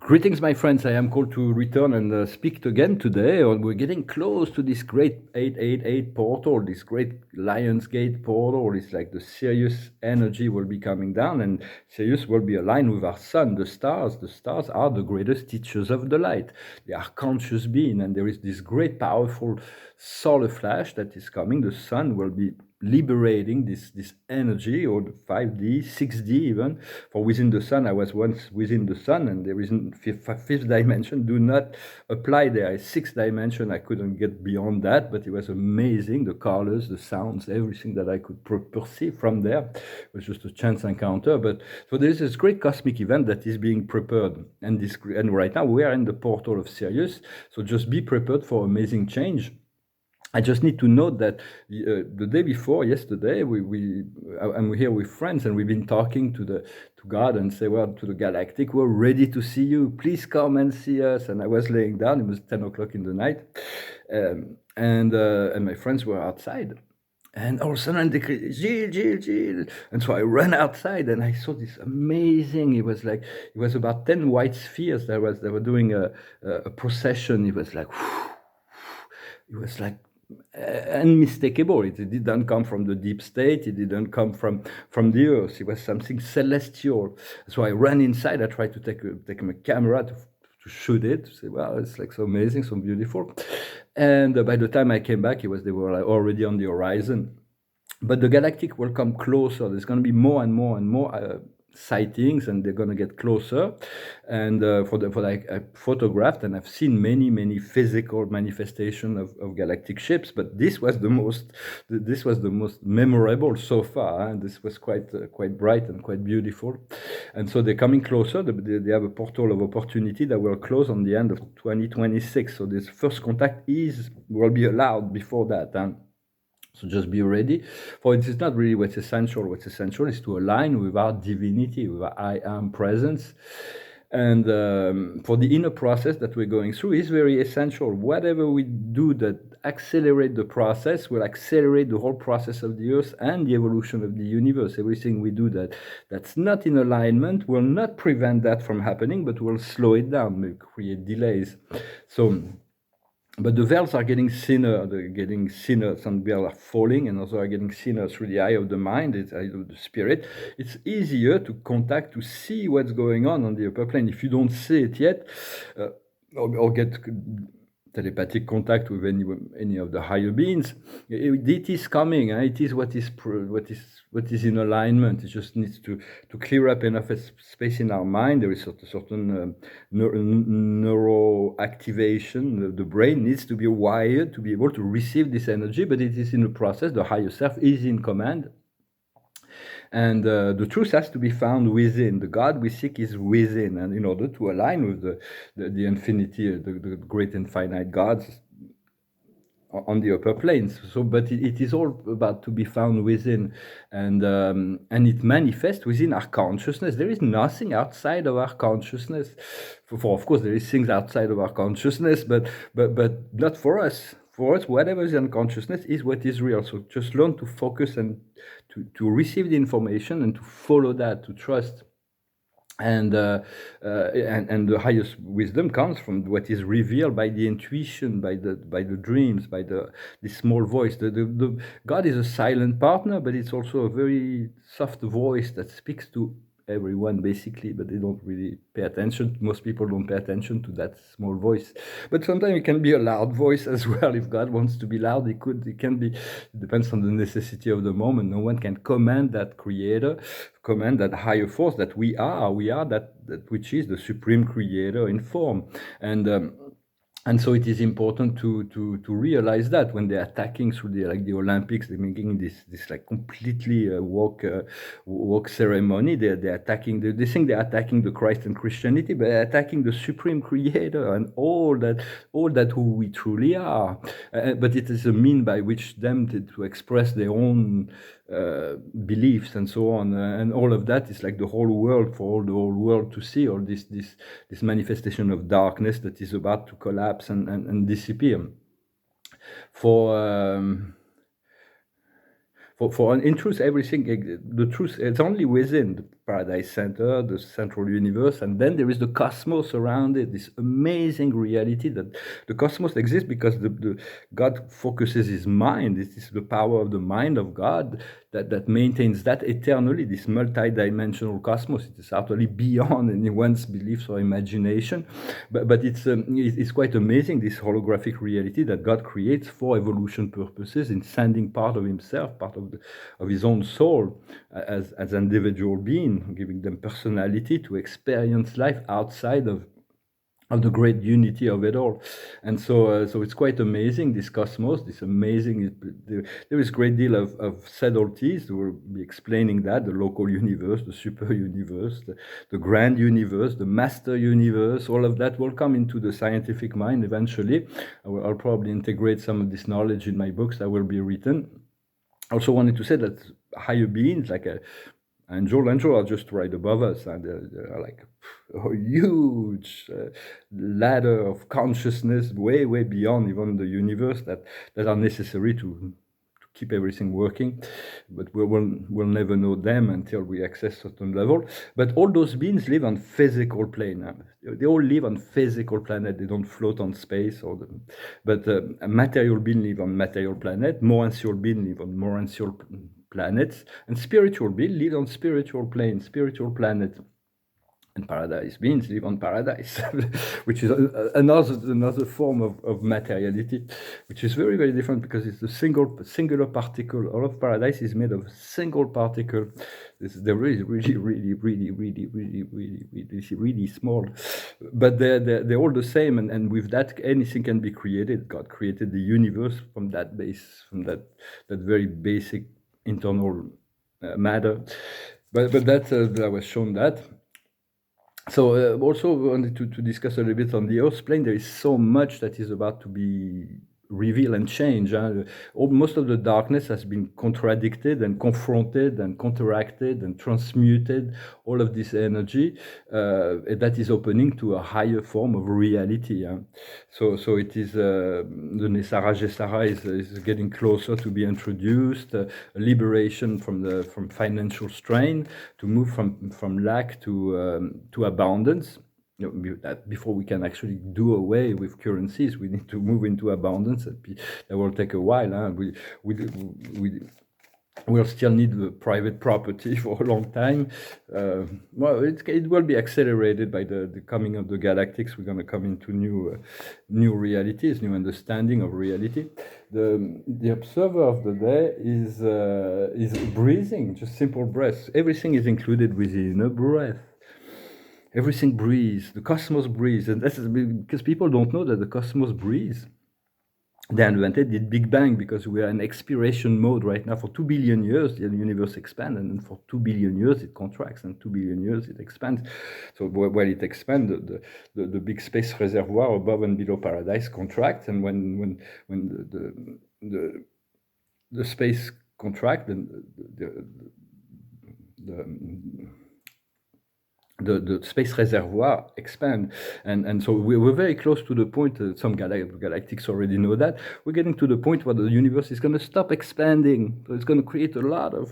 Greetings, my friends. I am called to return and speak again today. We're getting close to this great 888 portal, this great Lionsgate portal. It's like the Sirius energy will be coming down, and Sirius will be aligned with our sun, the stars. The stars are the greatest teachers of the light. They are conscious being, and there is this great, powerful solar flash that is coming. The sun will be liberating this energy, or the 5D, 6D even. For within the sun, I was once within the sun, and there isn't fifth dimension. Do not apply there. Sixth dimension, I couldn't get beyond that, but it was amazing. The colors, the sounds, everything that I could perceive from there. It was just a chance encounter. But so there's this great cosmic event that is being prepared, and right now we are in the portal of Sirius. So just be prepared for amazing change. I just need to note that the day before, yesterday, I'm here with friends, and we've been talking to God and say, well, to the galactic, we're ready to see you. Please come and see us. And I was laying down. It was 10 o'clock in the night, and my friends were outside. And all of a sudden, they cried, Gilles. And so I ran outside, and I saw this amazing. It was about 10 white spheres. They were doing a procession. It was like. It was like unmistakable. It didn't come from the deep state. It didn't come from the earth. It was something celestial. So I ran inside. I tried to take my camera to shoot it. To say, wow, it's like so amazing, so beautiful. And by the time I came back, they were like already on the horizon. But the galactic will come closer. There's going to be more and more and more sightings, and they're going to get closer. And I photographed, and I've seen many physical manifestation of galactic ships, but this was the most memorable so far, and this was quite bright and quite beautiful. And so they're coming closer. They have a portal of opportunity that will close on the end of 2026. So this first contact will be allowed before that. So just be ready, for it is not really what's essential. What's essential is to align with our divinity, with our I am presence. And for the inner process that we're going through is very essential. Whatever we do that accelerate the process will accelerate the whole process of the earth and the evolution of the universe. Everything we do that's not in alignment will not prevent that from happening, but will slow it down, may create delays. But the veils are getting thinner. They're getting thinner. Some veils are falling, and others are getting thinner through the eye of the mind, the eye of the spirit. It's easier to contact, to see what's going on the upper plane. If you don't see it yet, or get telepathic contact with any of the higher beings, it is coming. It is what is in alignment. It just needs to clear up enough space in our mind. There is a certain neuro activation. The brain needs to be wired to be able to receive this energy, but it is in the process. The higher self is in command. And the truth has to be found within. The God we seek is within. And in order to align with the infinity, the great infinite gods on the upper planes. But it is all about to be found within. And it manifests within our consciousness. There is nothing outside of our consciousness. Of course, there is things outside of our consciousness, but not for us. For us, whatever is in consciousness is what is real. So just learn to focus and to receive the information and to follow that, to trust. And the highest wisdom comes from what is revealed by the intuition, by the dreams, by the small voice. The God is a silent partner, but it's also a very soft voice that speaks to everyone basically, but they don't really pay attention. Most people don't pay attention to that small voice, but sometimes it can be a loud voice as well. If God wants to be loud, it can be. It depends on the necessity of the moment. No one can command that creator, command that higher force that we are that which is the supreme creator in form. And so it is important to realize that when they're attacking through the Olympics, they're making this like completely woke ceremony. They're attacking. They think they're attacking the Christ and Christianity, but they're attacking the supreme creator and all that who we truly are. But it is a mean by which them to express their own beliefs and so on, and all of that is like the whole world, for the whole world to see, all this manifestation of darkness that is about to collapse and disappear. In truth, everything, the truth, it's only within. paradise center, the central universe, and then there is the cosmos around it, this amazing reality that the cosmos exists because the God focuses his mind. This is the power of the mind of God that maintains that eternally, this multi-dimensional cosmos. It is utterly beyond anyone's beliefs or imagination, but it's quite amazing, this holographic reality that God creates for evolution purposes in sending part of himself, part of his own soul as an individual being, giving them personality to experience life outside of the great unity of it all. And so it's quite amazing, this cosmos, this amazing, there is a great deal of subtleties. We'll be explaining that, the local universe, the super universe, the grand universe, the master universe, all of that will come into the scientific mind eventually. I'll probably integrate some of this knowledge in my books that will be written. I also wanted to say that higher beings, like angel are just right above us, and they're like a huge ladder of consciousness, way beyond even the universe, that are necessary to keep everything working. But we'll never know them until we access certain level. But all those beings live on physical plane. They all live on physical planet. They don't float on space. But a material being live on material planet. Moral being live on moral planets, and spiritual beings live on spiritual planes, spiritual planets. And paradise beings live on paradise, which is another form of materiality, which is very different because it's a singular particle. All of paradise is made of single particle. They're really small, but they're all the same. And with that, anything can be created. God created the universe from that base, from that very basic internal matter. But that I was shown that. So also wanted to discuss a little bit on the Earth plane. There is so much that is about to be revealed and changed. Most of the darkness has been contradicted and confronted and counteracted and transmuted. All of this energy that is opening to a higher form of reality. So it is the Nesara Gesara is getting closer to be introduced. Liberation from financial strain, to move from lack to abundance. Before we can actually do away with currencies, we need to move into abundance. That will take a while. We'll still need the private property for a long time. Well, it will be accelerated by the coming of the galactics. We're going to come into new realities, new understanding of reality. The observer of the day is breathing, just simple breath. Everything is included within a breath. Everything breathes. The cosmos breathes, and that's because people don't know that the cosmos breathes. They invented the Big Bang because we are in expiration mode right now. For 2 billion years, the universe expands, and for 2 billion years it contracts, and 2 billion years it expands. So while it expands, the big space reservoir above and below paradise contracts, and when the space contracts, then the space reservoir expand, and so we're very close to the point. Some galactics already know that we're getting to the point where the universe is going to stop expanding. So it's going to create a lot of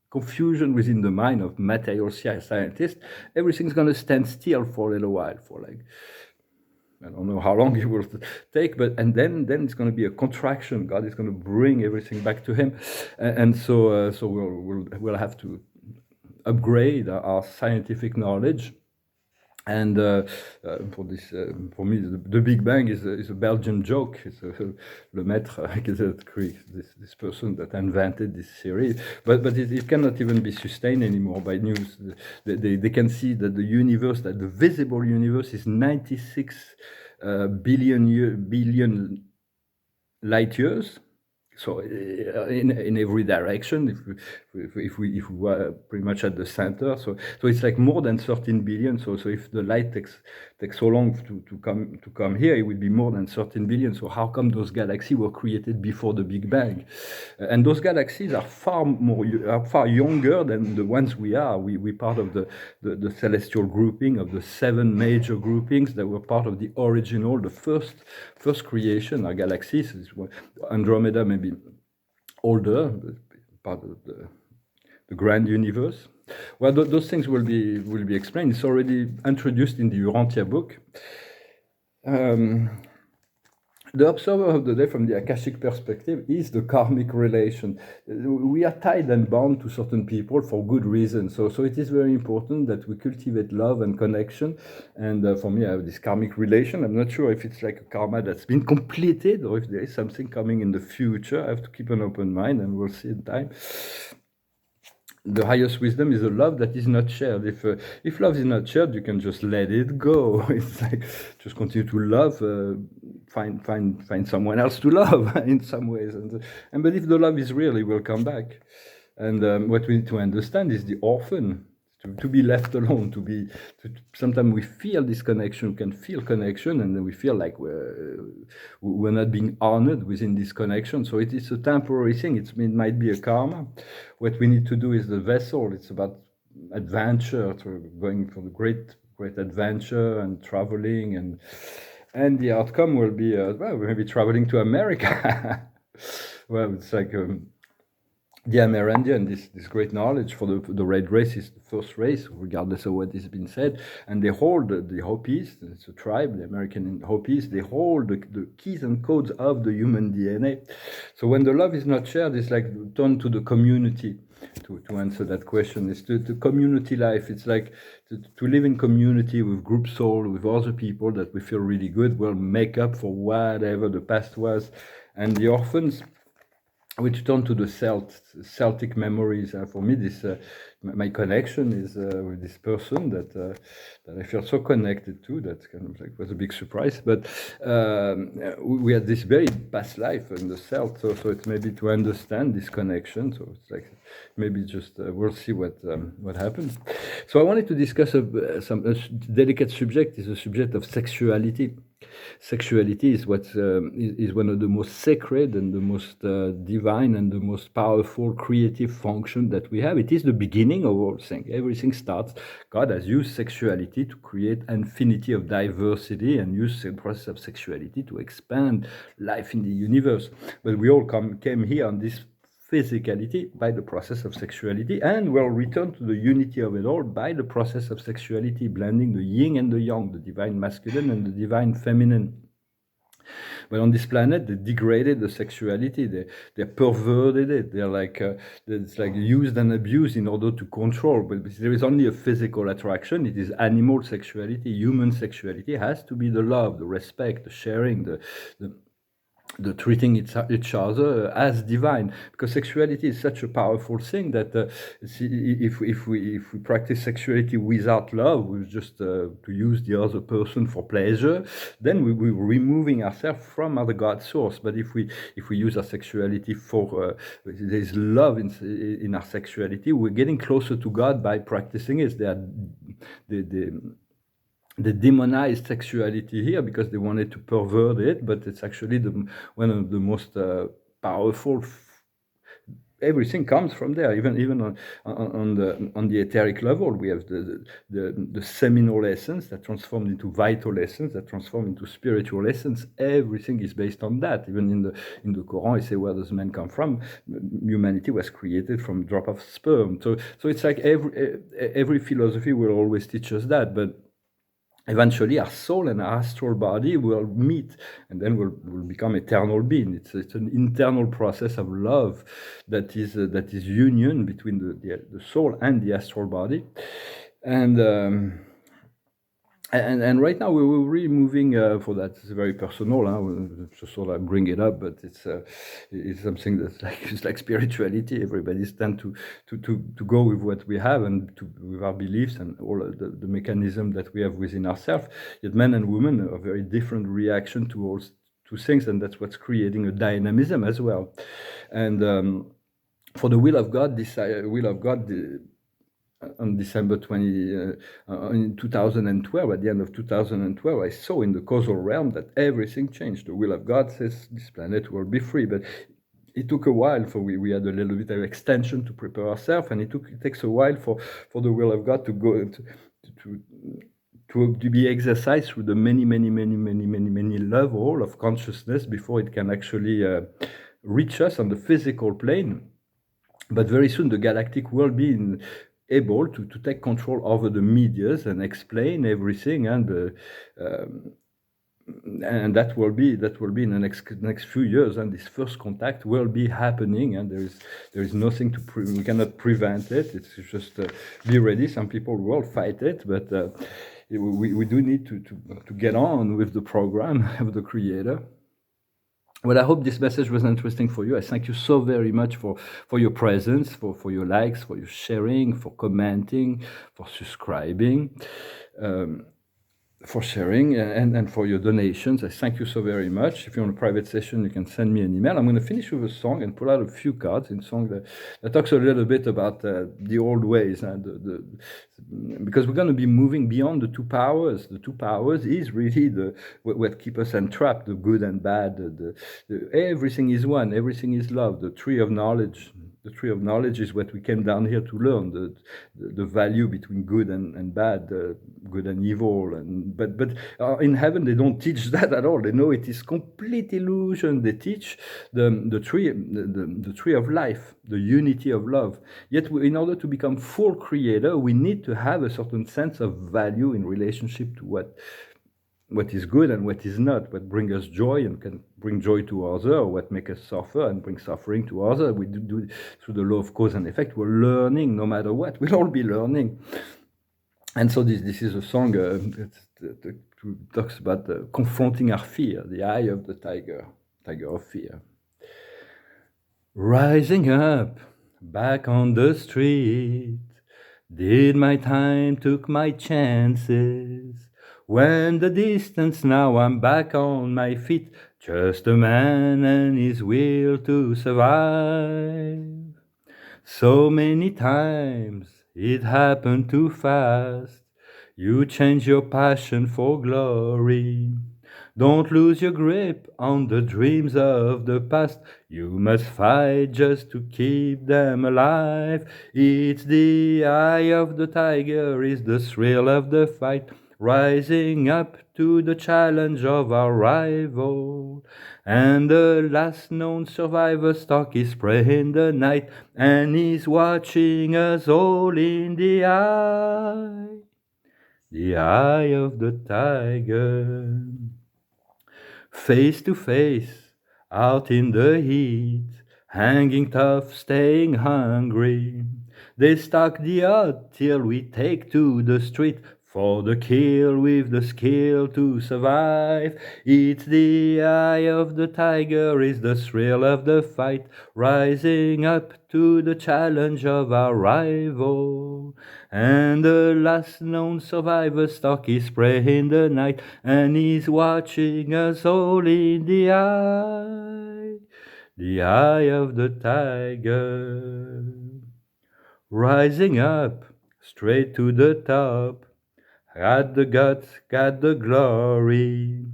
confusion within the mind of material scientists. Everything's going to stand still for a little while, for like, I don't know how long it will take, and then it's going to be a contraction. God is going to bring everything back to Him, and so we'll have to upgrade our scientific knowledge. And for me, the Big Bang is a Belgian joke. It's Le Maître, this person that invented this theory, but it cannot even be sustained anymore by news. They can see that that the visible universe is 96 billion light years. So in every direction, if we were pretty much at the center, so it's like more than 13 billion. So if the light takes so long to come here, it would be more than 13 billion. So how come those galaxies were created before the Big Bang? And those galaxies are far younger than the ones we are. We're part of the celestial grouping of the 7 major groupings that were part of the original, the first creation. Our galaxies, Andromeda maybe older, but part of the grand universe. Well, those things will be explained. It's already introduced in the Urantia book. Um, the observer of the day from the Akashic perspective is the karmic relation. We are tied and bound to certain people for good reasons. So it is very important that we cultivate love and connection. And for me, I have this karmic relation. I'm not sure if it's like a karma that's been completed or if there is something coming in the future. I have to keep an open mind, and we'll see in time. The highest wisdom is a love that is not shared. If love is not shared, you can just let it go. It's like just continue to love, find someone else to love in some ways. And but if the love is real, it will come back. And what we need to understand is the orphan. To be left alone, sometimes we feel this connection, we can feel connection, and then we feel like we're not being honored within this connection. So it is a temporary thing. It might be a karma. What we need to do is the vessel. It's about adventure, going for the great adventure and traveling, and the outcome will be maybe traveling to America. Well, it's like the Amerindian, this great knowledge for the red race is the first race, regardless of what has been said, and they hold the Hopis, it's a tribe, the American Hopis, they hold the keys and codes of the human DNA. So when the love is not shared, it's like turn to the community to answer that question. It's the community life. It's like to live in community with group soul, with other people that we feel really good, will make up for whatever the past was. And the orphans, which turn to the Celtic memories. For me, my connection is with this person that I feel so connected to. That kind of like was a big surprise. But we had this very past life in the Celt, so it's maybe to understand this connection. So it's like maybe just we'll see what happens. So I wanted to discuss some delicate subject. Is the subject of sexuality. Sexuality is is one of the most sacred and the most divine and the most powerful creative function that we have. It is the beginning of all things. Everything starts. God has used sexuality to create infinity of diversity and used the process of sexuality to expand life in the universe. But we all came here on this physicality by the process of sexuality, and will return to the unity of it all by the process of sexuality, blending the yin and the yang, the divine masculine and the divine feminine. But on this planet, they degraded the sexuality. They perverted it. They're like it's like used and abused in order to control. But there is only a physical attraction. It is animal sexuality. Human sexuality has to be the love, the respect, the sharing, the treating each other as divine, because sexuality is such a powerful thing that if we practice sexuality without love, with just to use the other person for pleasure, then we're removing ourselves from the God source. But if we use our sexuality for there's love in our sexuality, we're getting closer to God by practicing it. They demonized sexuality here because they wanted to pervert it, but it's actually one of the most powerful. Everything comes from there. Even on the etheric level, we have the seminal essence that transformed into vital essence, that transformed into spiritual essence. Everything is based on that. Even in the Quran, I say, where does man come from? Humanity was created from a drop of sperm. So it's like every philosophy will always teach us that, but eventually our soul and our astral body will meet, and then we'll become eternal being. It's an internal process of love that is union between the soul and the astral body. And right now we're really moving for that. It's very personal. Just sort of bring it up, but it's something that's it's like spirituality. Everybody's tend to go with what we have and with our beliefs and all the mechanism that we have within ourselves. Yet men and women have a very different reaction to things, and that's what's creating a dynamism as well. And for the will of God, this will of God. On December 20, in 2012, at the end of 2012, I saw in the causal realm that everything changed. The will of God says this planet will be free, but it took a while for we had a little bit of extension to prepare ourselves, and it takes a while for the will of God to go to be exercised through the many level of consciousness before it can actually reach us on the physical plane. But very soon the galactic will be able to take control over the medias and explain everything, um, and that will be in the next few years, and this first contact will be happening, and there is nothing we cannot prevent it. It's just be ready. Some people will fight it, but we do need to get on with the program of the creator. Well, I hope this message was interesting for you. I thank you so very much for your presence, for your likes, for your sharing, for commenting, for subscribing, um, for sharing, and for your donations. I thank you so very much. If you're on a private session, you can send me an email. I'm going to finish with a song and pull out a few cards in song that talks a little bit about the old ways, and because we're going to be moving beyond the two powers. The two powers is really what keep us entrapped, the good and bad. Everything is one. Everything is love. The tree of knowledge. The tree of knowledge is what we came down here to learn. The value between good and bad, good and evil. But in heaven they don't teach that at all. They know it is complete illusion. They teach the tree of life, the unity of love. Yet in order to become full creator, we need to have a certain sense of value in relationship to what is good and what is not, what brings us joy and can bring joy to others, or what makes us suffer and bring suffering to others. We do through the law of cause and effect. We're learning no matter what. We'll all be learning. And so this is a song that talks about confronting our fear, the eye of the tiger of fear. Rising up, back on the street, did my time, took my chances. When the distance, now I'm back on my feet, just a man and his will to survive. So many times it happened too fast. You change your passion for glory. Don't lose your grip on the dreams of the past. You must fight just to keep them alive. It's the eye of the tiger, is the thrill of the fight. Rising up to the challenge of our rival. And the last known survivor stalks his prey in the night, and he's watching us all in the eye of the tiger. Face to face, out in the heat, hanging tough, staying hungry. They stalk the odd till we take to the street for the kill with the skill to survive. It's the eye of the tiger, is the thrill of the fight, rising up to the challenge of our rival. And the last known survivor stalks his prey in the night, and he's watching us all in the eye of the tiger. Rising up, straight to the top, got the guts, got the glory.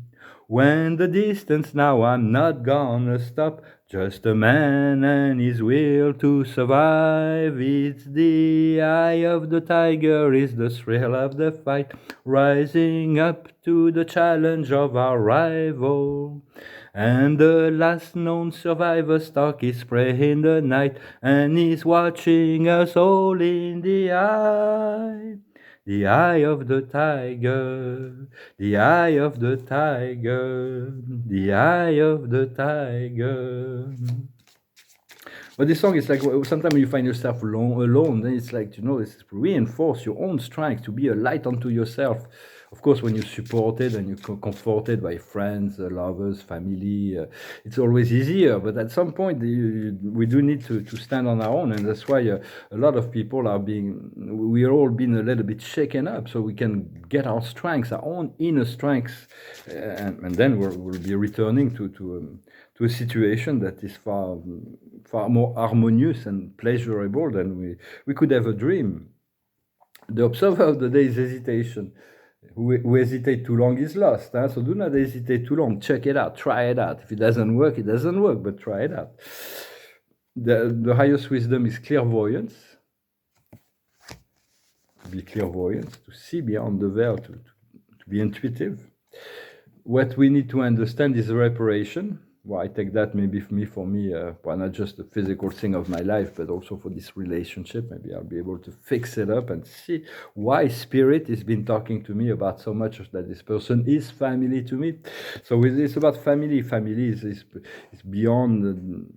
When the distance, now I'm not gonna stop, just a man and his will to survive. It's the eye of the tiger, is the thrill of the fight, rising up to the challenge of our rival. And the last known survivor stalks his prey in the night, and he's watching us all in the eye of the tiger, the eye of the tiger, the eye of the tiger. But this song is like, sometimes you find yourself alone, then it's like, it's reinforce your own strength to be a light unto yourself. Of course, when you're supported and you're comforted by friends, lovers, family, it's always easier. But at some point, we do need to stand on our own. And that's why a lot of people we are all being a little bit shaken up so we can get our strengths, our own inner strengths. And then we'll be returning to a situation that is far more harmonious and pleasurable than we could ever dream. The observer of the day is hesitation. Who hesitate too long is lost. So do not hesitate too long. Check it out. Try it out. If it doesn't work, it doesn't work, but try it out. The highest wisdom is clairvoyance. To be clairvoyant, to see beyond the veil, to be intuitive. What we need to understand is reparation. well, I take that maybe for me, well, not just the physical thing of my life, but also for this relationship. Maybe I'll be able to fix it up and see why spirit has been talking to me about so much that this person is family to me. So it's about family. Family is beyond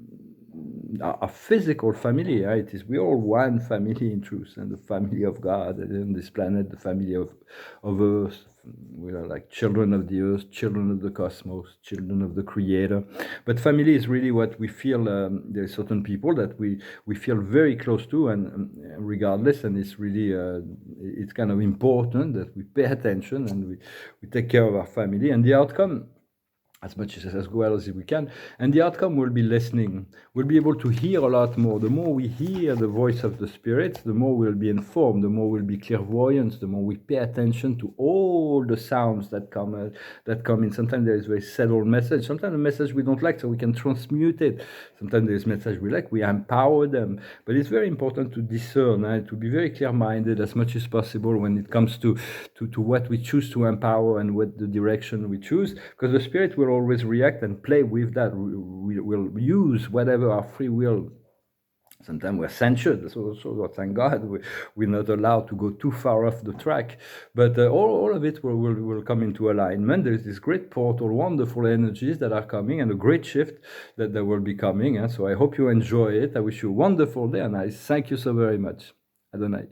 a physical family, right? It is we all one family in truth, and the family of God and in this planet, the family of Earth. We are like children of the earth, children of the cosmos, children of the Creator. But family is really what we feel. There are certain people that we feel very close to, and regardless, and it's really it's kind of important that we pay attention and we take care of our family and the outcome as much as well as we can, and the outcome will be listening. We'll be able to hear a lot more. The more we hear the voice of the spirit, the more we'll be informed, the more we'll be clairvoyant, the more we pay attention to all the sounds that come in. Sometimes there is very subtle message, sometimes a message we don't like, so we can transmute it. Sometimes there's message we like, we empower them. But it's very important to discern and to be very clear-minded as much as possible when it comes to what we choose to empower and what the direction we choose, because the spirit will always react and play with that. We will use whatever our free will. Sometimes we're censured, so thank God we're not allowed to go too far off the track. But all of it will come into alignment. There's this great portal, wonderful energies that are coming, and a great shift that will be coming. So I hope you enjoy it. I wish you a wonderful day, and I thank you so very much. Adonai.